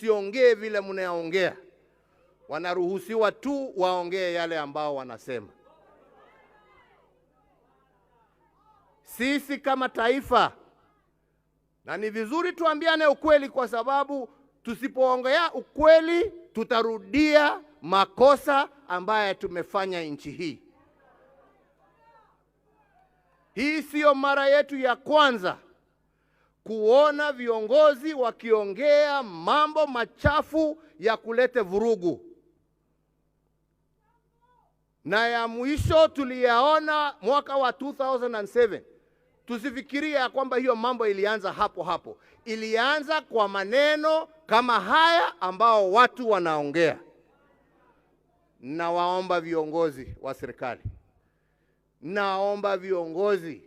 siongee vile mnaongea. Wanaruhusiwa tu waongee yale ambao wanasema. Sisi kama taifa, na ni vizuri tuambiane ukweli, kwa sababu tusipoongea ukweli tutarudia makosa ambaye tumefanya nchi hii. Hii sio mara yetu ya kwanza kuona viongozi wakiongea mambo machafu ya kulete vurugu. Na ya mwisho tuliyaona mwaka wa 2007. Tusifikiria kwamba hiyo mambo ilianza hapo hapo. Ilianza kwa maneno kama haya ambao watu wanaongea. Na waomba viongozi wa serikali, naomba viongozi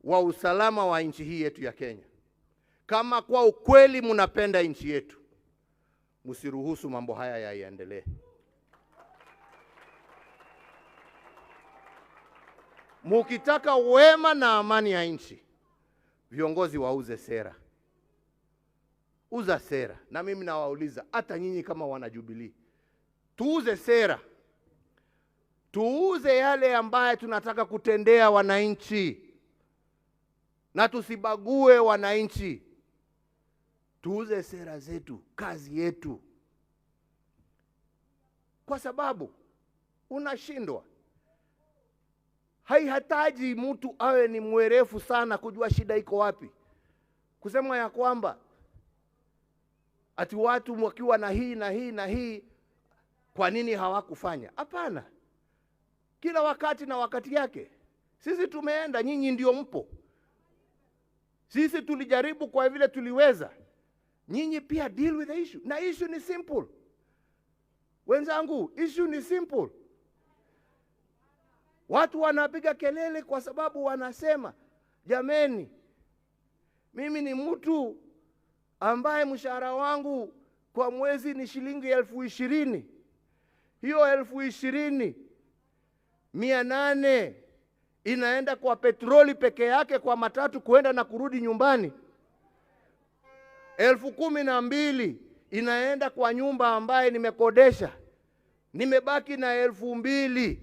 wa usalama wa nchi hii yetu ya Kenya, kama kwa ukweli mnapenda nchi yetu, msiruhusu mambo haya yaendelee. Mukitaka wema na amani ya nchi, viongozi wauze sera. Uza sera. Na mimi nawauliza, hata nyinyi kama wana Jubilee, tuuze sera. Tuuze yale ambaye tunataka kutendea wananchi, na tusibague wananchi. Tuuze sera zetu, kazi yetu. Kwa sababu unashindwa. Haihitaji mtu awe ni mwerefu sana kujua shida iko wapi. Kusema ya kwamba ati watu wakiwa na hii na hii na hii, kwa nini hawakufanya? Hapana. Kila wakati na wakati yake. Sisi tumeenda, nyinyi ndio mpo. Sisi tulijaribu kwa vile tuliweza. Nyinyi pia deal with the issue. Na issue ni simple. Wenzangu, issue ni simple. Watu wanapiga kelele kwa sababu wanasema, jameni, mimi ni mtu ambaye mshahara wangu kwa mwezi ni shilingi 20,000. Hiyo 20,800 inaenda kwa petroli peke yake, kwa matatu kuenda na kurudi nyumbani. 12,000 inaenda kwa nyumba ambaye nimekodesha. Nimebaki na 2,000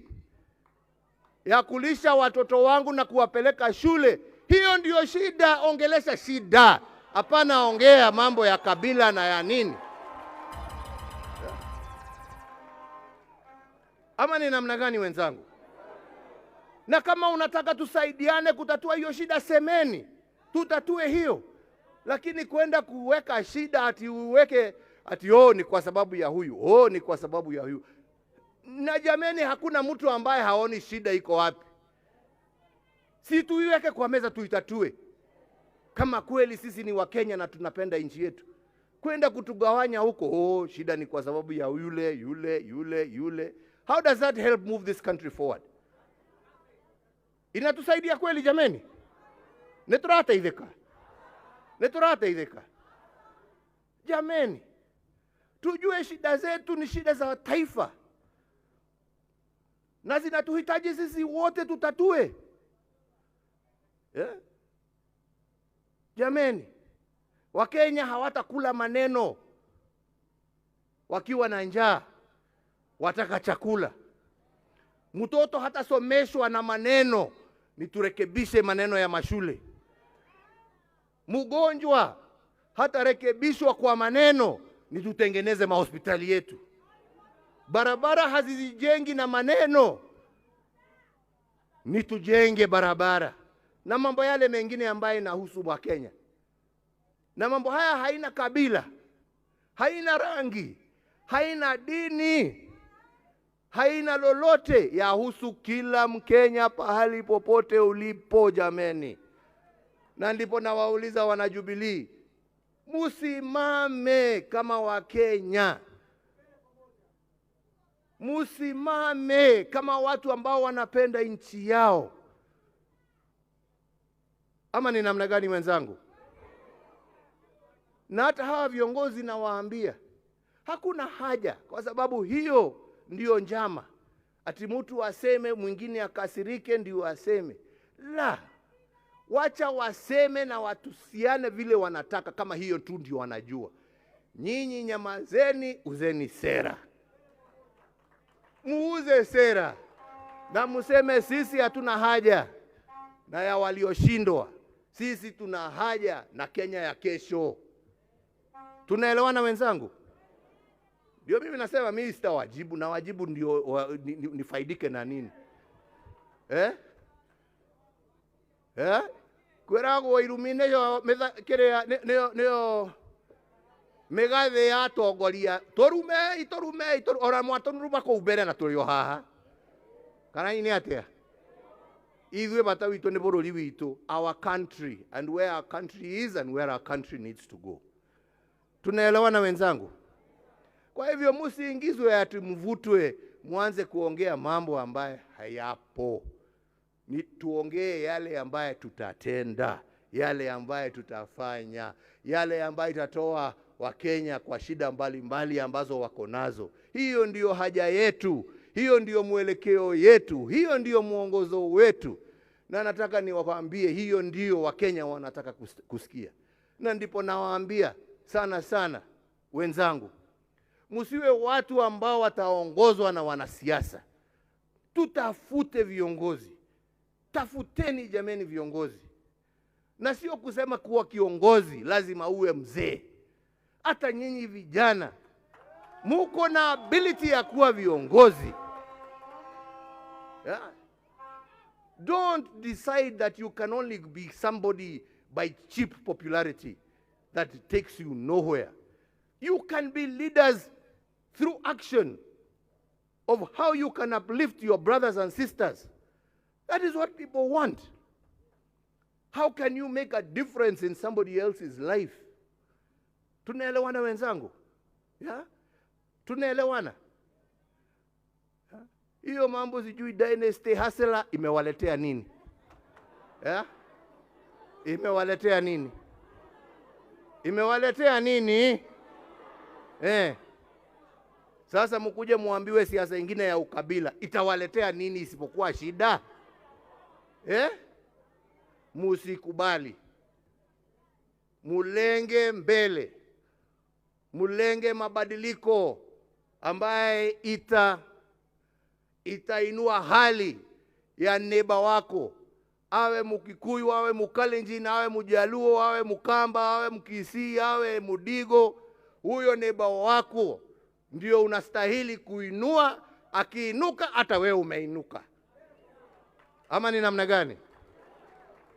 ya kulisha watoto wangu na kuwapeleka shule. Hiyo ndiyo shida. Ongelesha shida. Hapana ongea mambo ya kabila na ya nini. Ama ni namna gani wenzangu? Na kama unataka tusaidiane kutatua hiyo shida, semeni, tutatue hiyo. Lakini kwenda kuweka shida ati uweke ati ni kwa sababu ya huyu, ni kwa sababu ya huyu. Na jameni, hakuna mtu ambaye haoni shida iko wapi. Si tuiweke kwa meza tuitatue. Kama kweli sisi ni Wakenya na tunapenda nchi yetu, kwenda kutugawanya huko, shida ni kwa sababu ya yule. How does that help move this country forward? Inatusaidia kweli jameni? Neturata idheka. Jameni, tujue shida zetu ni shida za taifa, na zinatuhitaji sisi wote tutatue. Jameni, Wakenya hawatakula maneno wakiwa na njaa, wataka chakula. Mtoto hatasomeshwa na maneno, ni turekebishe maneno ya mashule. Mgonjwa hatarekebishwa kwa maneno, ni tutengeneze mahospitali yetu. Barabara hazijengi na maneno, ni tujenge barabara. Na mambo yale mengine ambayo inahusu Wakenya. Na mambo haya haina kabila, haina rangi, haina dini, haina lolote, yahusu kila Mkenya pahali popote ulipo jameni. Na ndipo nawauliza wana Jubilee, musimame kama Wakenya. Musimame kama watu ambao wanapenda nchi yao. Ama ni namna gani wenzangu? Na hata hawa viongozi nawaambia, hakuna haja, kwa sababu hiyo ndiyo njama. Ati mtu aseme mwingine akasirike ndio aseme. La, wacha waseme na watusiane vile wanataka, kama hiyo tu ndio wanajua. Nyinyi nyamazeni, uzeni sera. Muuze sera na museme sisi hatuna haja na ya walioshindwa. Sisi tuna haja na Kenya ya kesho. Tunaelewana wenzangu? Ndio mimi nasema mimi sitawajibu, na wajibu ndio nifaidike na nini? Kwerago illumination kire neo megathe ya tongoria torume ora mwatonuruma ko ubere na turio haha kana ini atia ithuĩ bata witũ nĩ bũrũri witũ, our country, and where our country is and where our country needs to go. Tunaelewana wenzangu? Kwa hivyo msiingizwe ati mvutwe mwanze kuongea mambo ambaye hayapo. Ni tuongee yale ambaye tutatenda, yale ambaye tutafanya, yale ambaye itatoa Wakenya kwa shida mbalimbali ambazo wako nazo. Hiyo ndiyo haja yetu, hiyo ndiyo mwelekeo yetu, hiyo ndiyo mwongozo wetu. Na nataka niwaambie hiyo ndiyo Wakenya wanataka kusikia. Na ndipo nawaambia sana wenzangu, msiwe watu ambao wataongozwa na wanasiasa. Tutafute viongozi. Tafuteni jameni viongozi. Na sio kusema kuwa kiongozi lazima uwe mzee. Hata nyinyi vijana muko na ability ya kuwa viongozi. Yeah. Don't decide that you can only be somebody by cheap popularity that takes you nowhere. You can be leaders through action of how you can uplift your brothers and sisters. That is what people want. How can you make a difference in somebody else's life? Tunaelewana wenzangu? Yeah? Tunaelewana? Hiyo mambo sijui dynasty hustler imewaletea nini? Yeah? Imewaletea nini? Imewaletea nini? Sasa mkuje muambiwe siasa nyingine ya ukabila itawaletea nini isipokuwa shida? Musikubali. Mulenge mbele. Mulenge mabadiliko ambaye itainua hali ya neba wako. Awe Mkikuyu, awe Mkalenjin, awe Mjaluo, awe Mkamba, awe Mkisii, awe Mudigo. Huyo neba wako ndio unastahili kuinua. Akiinuka hata wewe umeinuka. Ama ni namna gani?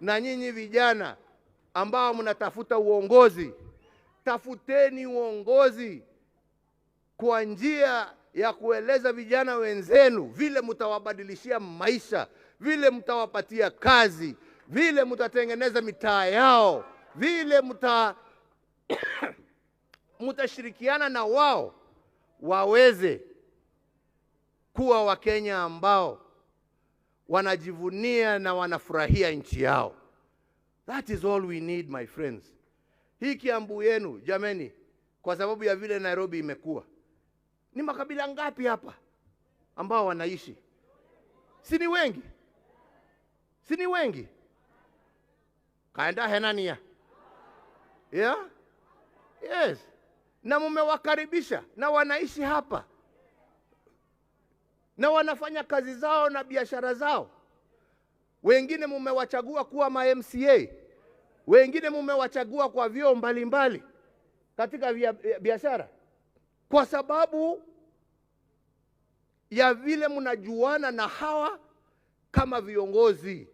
Na nyinyi vijana ambao mnatafuta uongozi, tafuteni uongozi kwa njia ya kueleza vijana wenzenu vile mtawabadilishia maisha, vile mtawapatia kazi, vile mtatengeneza mitaa yao, vile mtashirikiana na wao waweze kuwa Wakenya ambao wanajivunia na wanafurahia nchi yao. That is all we need, my friends. Hii Kiambu yenu jameni, kwa sababu ya vile Nairobi imekuwa, ni makabila ngapi hapa ambao wanaishi? Si ni wengi? Si ni wengi? Kaenda henania. Yeah? Yes. Na mumewakaribisha na wanaishi hapa. Na wanafanya kazi zao na biashara zao. Wengine mumewachagua kuwa ma MCA. Wengine mumewachagua kwa vyeo mbalimbali katika biashara. Kwa sababu ya vile mnajuana na hawa kama viongozi.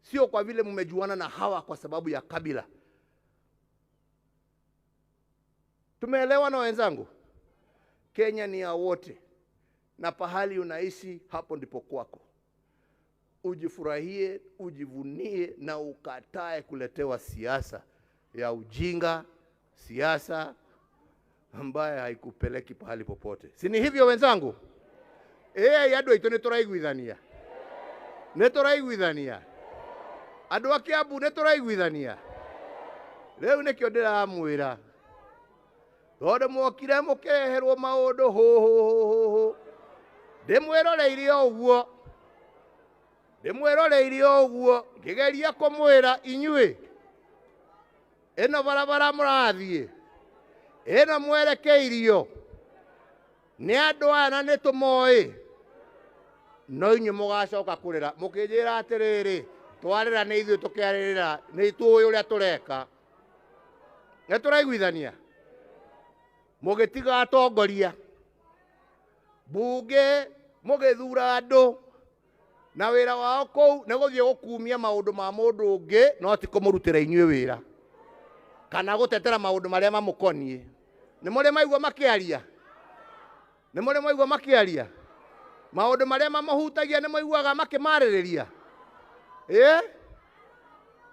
Sio kwa vile mmejuana na hawa kwa sababu ya kabila. Tumeelewa na wenzangu? Kenya ni ya wote. Na pahali unaishi hapo ndipo kwako. Ujifurahie, ujivunie na ukatae kuletewa siasa ya ujinga, siasa ambaye haikupeleki pahali popote. Si ni hivyo wenzangu? Yadwa ito netoraiguithania. Netoraiguithania. Andũ a Kiambu netoraiguithania. Rĩu nĩkĩo ndĩramwĩra. Tondũ mokire mũkeherwo maũndũ hũ. Ndĩmwĩroreire ũguo. Ngĩgeria kũmwĩra inyuĩ. Ĩno barabara mũrathiĩ. ĩno mwerekeirio nĩ andũ aya na nĩ tũmoĩ, no inyuĩ mũgacoka kũrĩra mũkĩnjĩra atĩrĩrĩ, twarĩra nĩ ithuĩ tũkĩarĩrĩra nĩ tũĩ ũrĩa tũreka. Nĩ tũraiguithania? Mũgĩtiga atongoria mbunge, mũgĩthura andũ na wĩra wao kũu nĩ gũthiĩ gũkumia maũndũ ma mũndũ ũngĩ, no ti kũmũrutĩra inyuĩ wĩra kana gũtetera maũndũ marĩa mamũkoniĩ. Nĩ mũrĩ maigua makĩaria? Nĩ mũrĩ maigua makĩaria? Maũndũ marĩa mamũhutagia nĩ maiguaga makĩmarĩrĩria?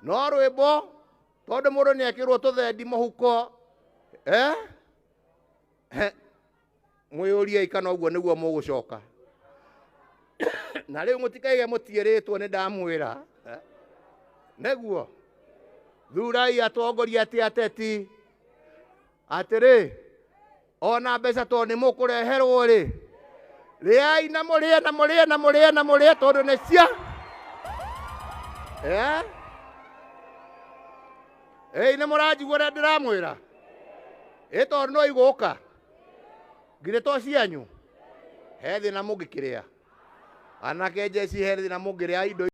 No rwĩmbo tondũ mũndũ nĩ ekĩrwo tũthendi mũhuko, mwĩyũriei kana ũguo nĩguo mũgũcoka. Na rĩu mũtikaige mũtiĩrĩtwo nĩ ndamwĩra, nĩguo thurai atongoria ti ateti. Atĩrĩ, ona mbeca tondũ nĩ mũkũreherwo rĩ, rĩai na mũrĩe na mũrĩe na mũrĩe na mũrĩe tondũ nĩ cia nĩ mũranjigua ũrĩa ndĩramwĩra? Tondũ no igũka ngirĩ to cianyu, he thĩna mũngĩkĩrĩa. Anake njeci he thĩna mũngĩrĩa indo